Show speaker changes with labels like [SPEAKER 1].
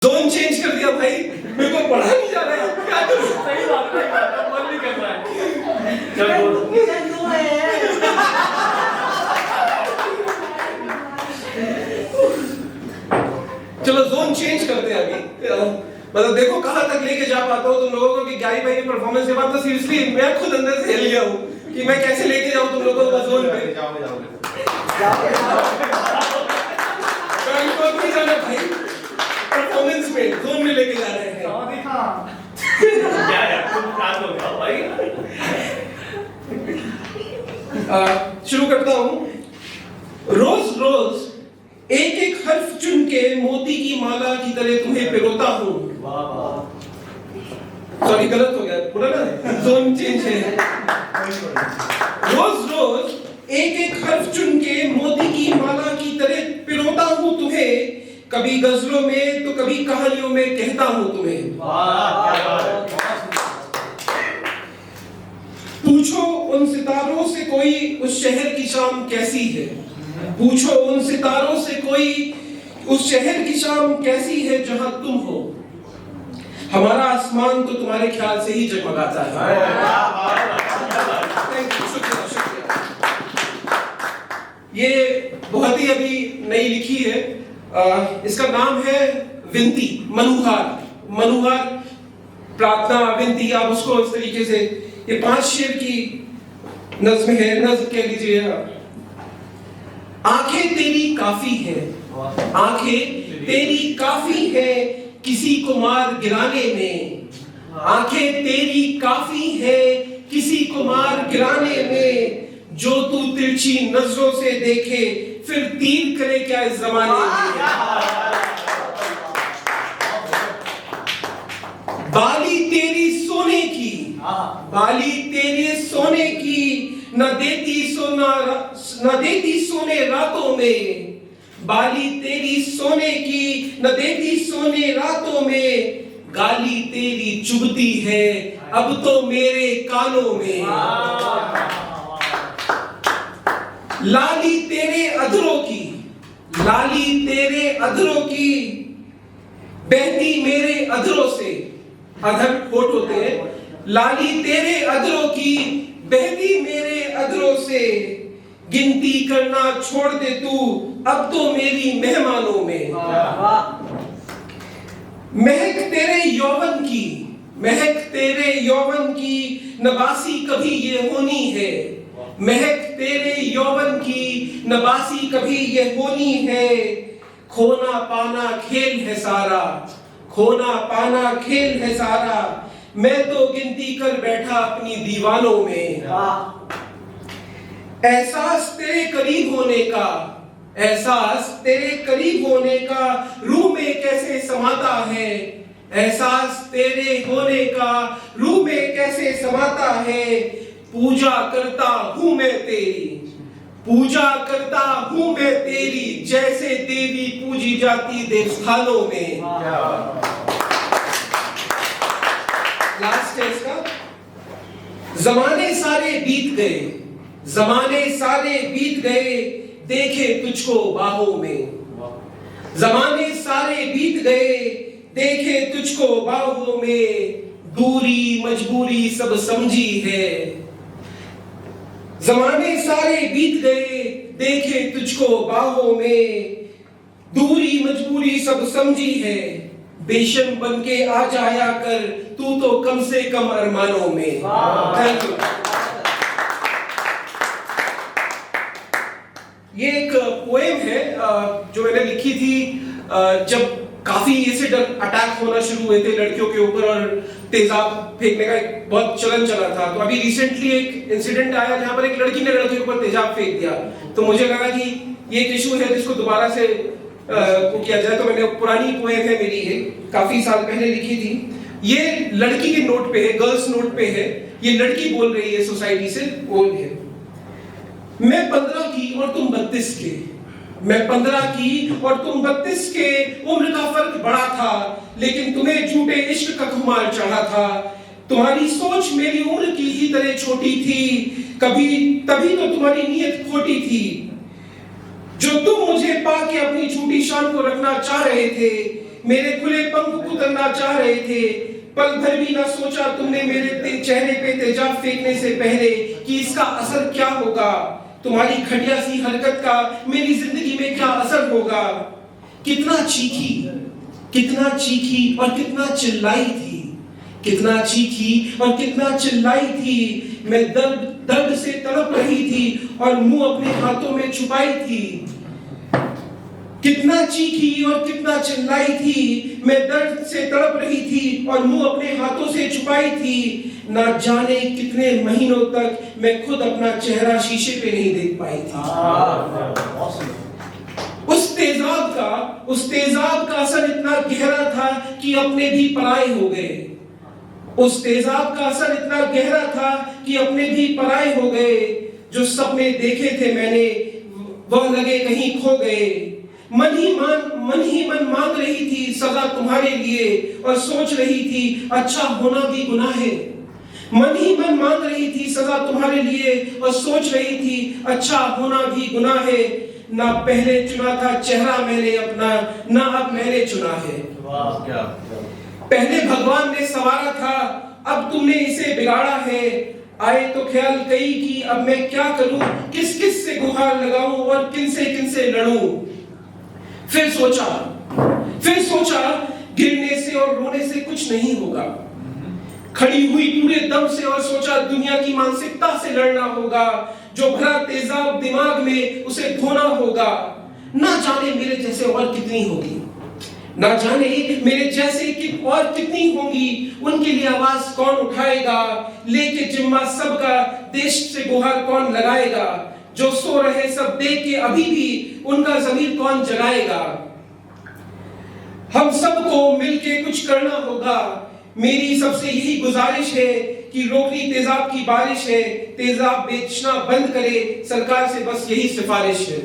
[SPEAKER 1] Zone change कर दिया भाई, मेरे को पढ़ा नहीं जा रहा है, क्या करूं?
[SPEAKER 2] सही बात है, मन नहीं कर रहा है। चल बोल।
[SPEAKER 1] चलो जोन चेंज करते हैं अभी। मतलब देखो कहां तक लेके जा पाता हूं तुम लोगों को कि ग्यारी भाई की परफॉर्मेंस के बाद तो सीरियसली मैं खुद अंदर से हिल गया हूं कि मैं कैसे लेके जाऊं तुम लोगों को जोन पे। तो नहीं जाना भाई, परफॉर्मेंस में जोन में लेके जा रहे हैं।
[SPEAKER 2] क्या यार तुम शांत हो जाओ भाई।
[SPEAKER 1] शुरू करता हूं। रोज रोज एक एक हर्फ चुन के मोती की माला की तरह तुम्हें पिरोता हूं।
[SPEAKER 2] वाह वाह।
[SPEAKER 1] सॉरी गलत हो गया, पूरा ना जोन चेंज है। रोज रोज एक एक हर्फ चुन के मोती की माला की तरह पिरोता हूं तुम्हें, कभी गजलों में तो कभी कहानियों में कहता हूं तुम्हें।
[SPEAKER 2] वाह क्या बात है।
[SPEAKER 1] पूछो उन सितारों से कोई उस शहर की शाम कैसी है, पूछो उन सितारों से कोई उस शहर की शाम कैसी है जहां तुम हो, हमारा आसमान तो तुम्हारे ख्याल से ही जगमगाता है। शुक्रिया शुक्रिया। ये बहुत ही अभी नई लिखी है, इसका नाम है विनती, मनोहार मनोहार प्रार्थना विनती, आप उसको इस तरीके से, ये 5 शेर की नज्म है, नज्म कह लीजिए। आंखें तेरी काफी है, आंखें तेरी काफी है किसी को मार गिराने में, आंखें तेरी काफी है किसी को मार गिराने में, जो तू तिरछी नजरों से देखे फिर तीर करे क्या इस जमाने में। बाली तेरी सोने की, बाली तेरे सोने की, न देती सोने रातों में, बाली तेरी सोने की न देती सोने रातों में, गाली तेरी चुभती है अब तो मेरे कानों में। लाली तेरे अधरों की, लाली तेरे अधरों की, बहती मेरे अधरों से, अधर होठ होते हैं, लाली तेरे अधरों की बहती मेरे अधरों से, गिनती करना छोड़ दे तू अब तो मेरी मेहमानों में। महक तेरे यौवन की, महक तेरे यौवन की, नबासी कभी ये होनी है, महक तेरे यौवन की नबासी कभी ये होनी है, खोना पाना खेल है सारा, खोना पाना खेल है सारा, मैं तो गिनती कर बैठा अपनी दीवानों में। एहसास तेरे करीब होने का, एहसास तेरे करीब होने का रूह में कैसे समाता है, एहसास तेरे होने का रूह में कैसे समाता है, पूजा करता हूं मैं तेरी, पूजा करता हूं मैं तेरी, जैसे देवी पूजी जाती देवस्थानों में। लास्ट है इसका। जमाने सारे बीत गए, जमाने सारे बीत गए, देखे तुझको बाहों में, जमाने सारे बीत गए, देखे तुझको बाहों में, दूरी मजबूरी सब समझी है, जमाने सारे बीत गए, देखे तुझको बाहों में, दूरी मजबूरी सब समझी है, बेशम बन के आ जाया कर तू तो कम से कम अरमानों में। Thank you. ये एक पोएम है जो मैंने लिखी थी जब काफी एसिड अटैक होना शुरू हुए थे लड़कियों के ऊपर और तेजाब फेंकने का एक बहुत चलन चला था। तो अभी रिसेंटली एक इंसिडेंट आया जहां पर एक लड़की ने लड़के के ऊपर तेजाब फेंक दिया, तो मुझे लगा कि ये एक इशू है जिसको दोबारा से किया जाए। तो मैंने पुरानी पोएम है मेरी, ये काफी साल पहले लिखी थी, ये लड़की के नोट पे है, गर्ल्स नोट पे है, ये लड़की बोल रही है सोसाइटी से, बोल है, मैं 15 की और तुम 32 के, मैं 15 की और तुम 32 के, उम्र का फर्क बड़ा था लेकिन तुम्हें झूठे इश्क का खुमार चढ़ा था, तुम्हारी सोच मेरी उम्र की ही तरह छोटी थी, कभी तभी तो तुम्हारी नीयत खोटी थी, जो तुम मुझे पाके अपनी झूठी शान को रखना चाह रहे थे, मेरे खुले पंख कुतरना चाह रहे थे। पल भर भी ना सोचा तुमने मेरे चेहरे पे तेजाब फेंकने से पहले कि इसका असर क्या होगा। तुम्हारी घटिया सी हरकत का मेरी जिंदगी में क्या असर होगा। कितना चीखी और कितना चिल्लाई थी, कितना चीखी और कितना चिल्लाई थी। मैं दर्द से तड़प रही थी और मुंह अपने हाथों में छुपाई थी। कितना चीखी और कितना चिल्लाई थी, मैं दर्द से तड़प रही थी और मुंह अपने हाथों से छुपाई थी। ना जाने कितने महीनों तक मैं खुद अपना चेहरा शीशे पे नहीं देख पाई थी। उस तेजाब का असर इतना गहरा था कि अपने भी पराए हो गए। उस तेजाब का असर इतना गहरा था कि अपने भी पराए हो गए। जो सपने देखे थे मैंने वह लगे कहीं खो गए। मन ही मन मांग रही थी सजा तुम्हारे लिए और सोच रही थी अच्छा होना भी गुनाह है। मन ही मन मांग रही थी सजा तुम्हारे लिए और सोच रही थी अच्छा होना भी गुनाह है। ना पहले चुना था चेहरा मैंने अपना, ना अब मैंने चुना है।
[SPEAKER 2] क्या
[SPEAKER 1] पहले भगवान ने संवारा था, अब तुमने इसे बिगाड़ा है। आए तो ख्याल कई कि अब मैं क्या करूं, किस किस से गुहार लगाऊं और किन से लड़ूं। फिर सोचा गिरने से और रोने से कुछ नहीं होगा। खड़ी हुई पूरे दम से और सोचा दुनिया की मानसिकता से लड़ना होगा। जो भरा तेजाब दिमाग में उसे धोना होगा। ना जाने मेरे जैसे और कितनी होगी, ना जाने मेरे जैसे और कितनी होंगी। उनके लिए आवाज कौन उठाएगा, लेके जिम्मा सबका देश से गुहार कौन लगाएगा। जो सो रहे सब देख के अभी भी उनका ज़मीर कौन जगाएगा। हम सबको मिलके कुछ करना होगा। मेरी सबसे यही गुजारिश है कि रोकनी तेजाब की बारिश है। तेजाब बेचना बंद करे सरकार से, बस यही सिफारिश है।